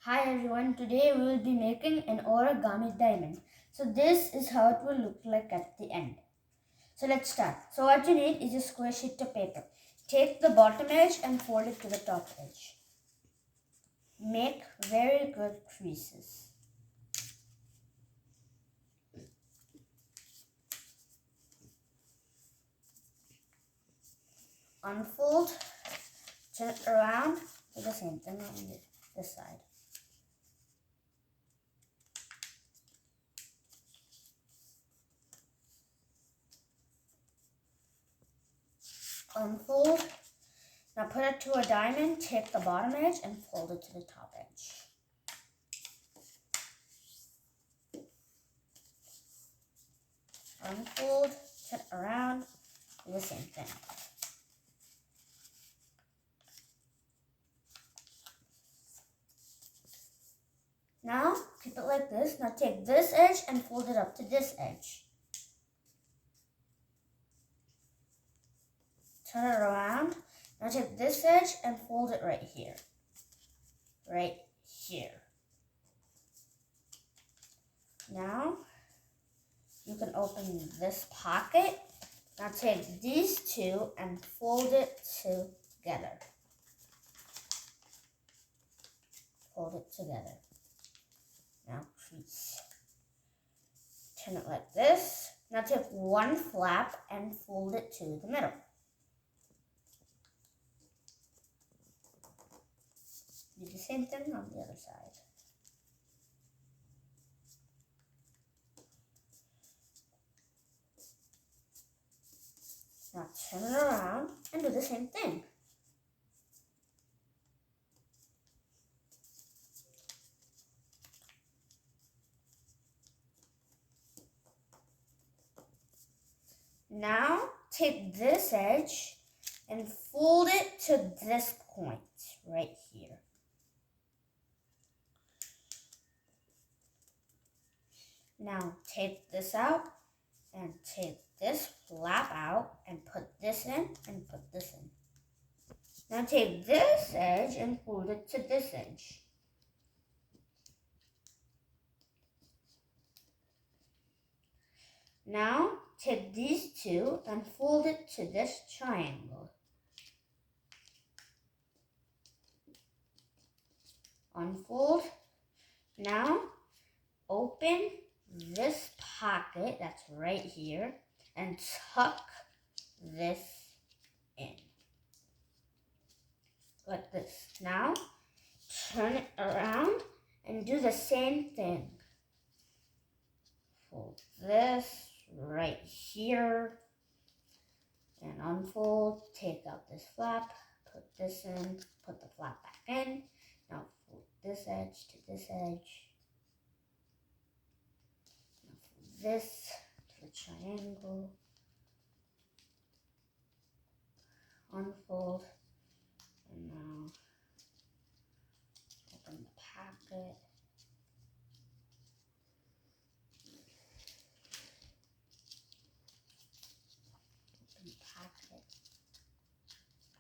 Hi everyone, today we will be making an origami diamond. So this is how it will look like at the end. So let's start. So what you need is a square sheet of paper. Take the bottom edge and fold it to the top edge. Make very good creases. Unfold, turn it around, do the same thing on this side. Unfold. Now put it to a diamond, take the bottom edge and fold it to the top edge. Unfold, turn it around, do the same thing. Now, keep it like this. Now take this edge and fold it up to this edge. Turn it around. Now take this edge and fold it right here. Right here. Now, you can open this pocket. Now take these two and fold it together. Fold it together. Now crease. Turn it like this. Now take one flap and fold it to the middle. Do the same thing on the other side. Now turn it around and do the same thing. Now take this edge and fold it to this point right here. Now take this out and take this flap out and put this in and put this in. Now take this edge and fold it to this edge. Now take these two and fold it to this triangle. Unfold. Now open this pocket that's right here and tuck this in. Like this. Now turn it around and do the same thing. Fold this right here and unfold. Take out this flap, put this in, put the flap back in. Now fold this edge to this edge. Now fold this to the triangle. Unfold. And now open the pocket.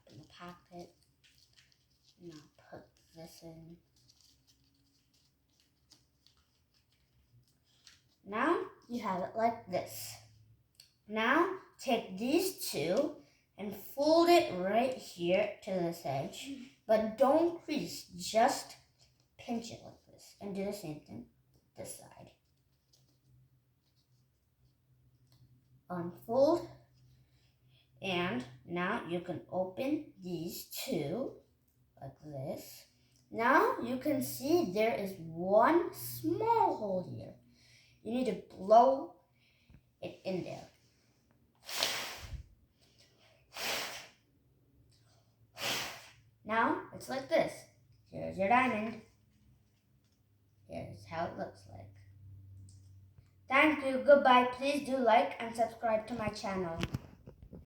Open the pocket. Now put this in. Now you have it like this. Now take these two and fold it right here to this edge. But don't crease, just pinch it like this. And do the same thing this side. Unfold. And now you can open these two like this. Now you can see there is one small hole here. You need to blow it in there. Now it's like this. Here's your diamond. Here's how it looks like. Thank you. Goodbye. Please do like and subscribe to my channel.